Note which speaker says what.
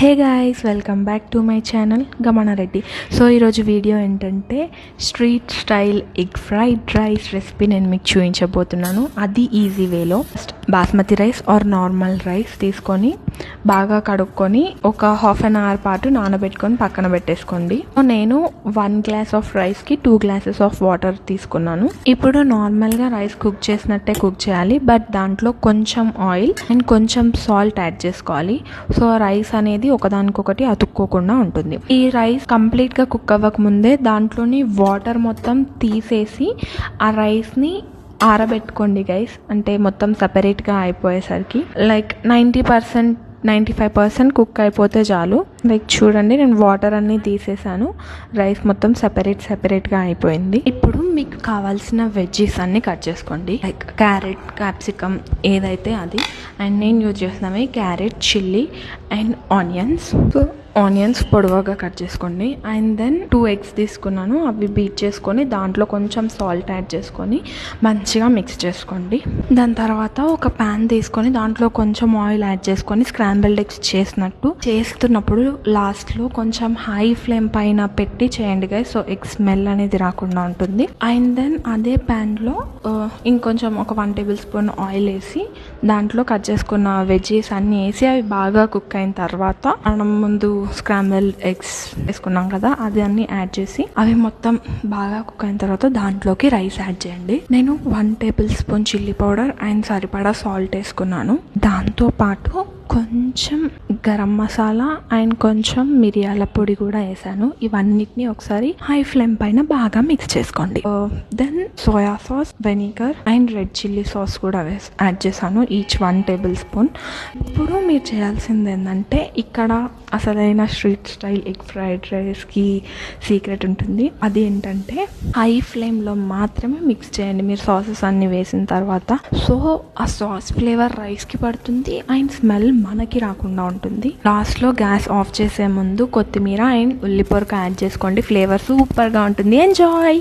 Speaker 1: Hey guys, welcome back to my channel Gamana Reddy. So ఈరోజు video ఏంటంటే street style egg fried rice recipe నేను మీకు చూపించబోతున్నాను. అది ఈజీ వేలో. Basmati rice or normal rice తీసుకొని బాగా కడుక్కొని ఒక హాఫ్ అన్ అవర్ పాటు నానబెట్టుకొని పక్కన పెట్టేసుకోండి. నేను 1 గ్లాస్ ఆఫ్ రైస్కి 2 గ్లాసెస్ ఆఫ్ వాటర్ తీసుకున్నాను. ఇప్పుడు నార్మల్గా రైస్ కుక్ చేసినట్టే కుక్ చేయాలి, బట్ దాంట్లో కొంచెం ఆయిల్ అండ్ కొంచెం సాల్ట్ యాడ్ చేసుకోవాలి. సో రైస్ అనేది ఒకదానికొకటి అతుక్కోకుండా ఉంటుంది. ఈ రైస్ కంప్లీట్గా కుక్ అవ్వక ముందే దాంట్లోని వాటర్ మొత్తం తీసేసి ఆ రైస్ని ఆరబెట్టుకోండి గైస్. అంటే మొత్తం సపరేట్గా అయిపోయేసరికి లైక్ 95% కుక్ అయిపోతే చాలు. లైక్ చూడండి, నేను వాటర్ అన్నీ తీసేసాను, రైస్ మొత్తం సెపరేట్గా అయిపోయింది. ఇప్పుడు మీకు కావాల్సిన వెజ్జీస్ అన్నీ కట్ చేసుకోండి. లైక్ క్యారెట్, క్యాప్సికమ్ ఏదైతే అది. అండ్ నేను యూజ్ చేసినవి carrot, chilli and onions. So onions పొడవుగా కట్ చేసుకోండి. అండ్ దెన్ 2 ఎగ్స్ తీసుకున్నాను, అవి బీట్ చేసుకొని దాంట్లో కొంచెం సాల్ట్ యాడ్ చేసుకొని మంచిగా మిక్స్ చేసుకోండి. దాని తర్వాత ఒక ప్యాన్ తీసుకొని దాంట్లో కొంచెం ఆయిల్ యాడ్ చేసుకొని స్క్రాంబుల్డ్ ఎగ్స్ చేస్తున్నప్పుడు లాస్ట్లో కొంచెం హై ఫ్లేమ్ పైన పెట్టి చేయండి గైస్. సో ఎగ్ స్మెల్ అనేది రాకుండా ఉంటుంది. అండ్ దెన్ అదే ప్యాన్లో ఇంకొంచెం ఒక 1 టేబుల్ స్పూన్ ఆయిల్ వేసి దాంట్లో కట్ చేసుకున్న వెజ్జీస్ అన్నీ వేసి అవి బాగా కుక్ అయిన తర్వాత మనం ముందు స్క్రాంబుల్డ్ ఎగ్స్ వేసుకున్నాం కదా, అది అన్ని యాడ్ చేసి అవి మొత్తం బాగా కుక్ అయిన తర్వాత దాంట్లోకి రైస్ యాడ్ చేయండి. నేను 1 table spoon chilli powder and సరిపడా సాల్ట్ వేసుకున్నాను. దాంతో పాటు కొంచెం గరం మసాలా అండ్ కొంచెం మిరియాల పొడి కూడా వేసాను. ఇవన్నిటిని ఒకసారి హై ఫ్లేమ్ పైన బాగా మిక్స్ చేసుకోండి. Then soya sauce, vinegar and red chilli sauce కూడా యాడ్ చేశాను, ఈచ్ 1 టేబుల్ స్పూన్. ఇప్పుడు మీరు చేయాల్సింది ఏంటంటే, ఇక్కడ అసలైన స్ట్రీట్ స్టైల్ ఎగ్ ఫ్రైడ్ రైస్కి సీక్రెట్ ఉంటుంది. అది ఏంటంటే హై ఫ్లేమ్లో మాత్రమే మిక్స్ చేయండి మీరు సాసెస్ అన్ని వేసిన తర్వాత. సో ఆ సాస్ ఫ్లేవర్ రైస్కి పడుతుంది అండ్ స్మెల్ మనకి రాకుండా ఉంటుంది. లాస్ట్లో గ్యాస్ ఆఫ్ చేసే ముందు కొత్తిమీర అండ్ ఉల్లిపొరకు యాడ్ చేసుకోండి. ఫ్లేవర్ సూపర్గా ఉంటుంది. ఎంజాయ్.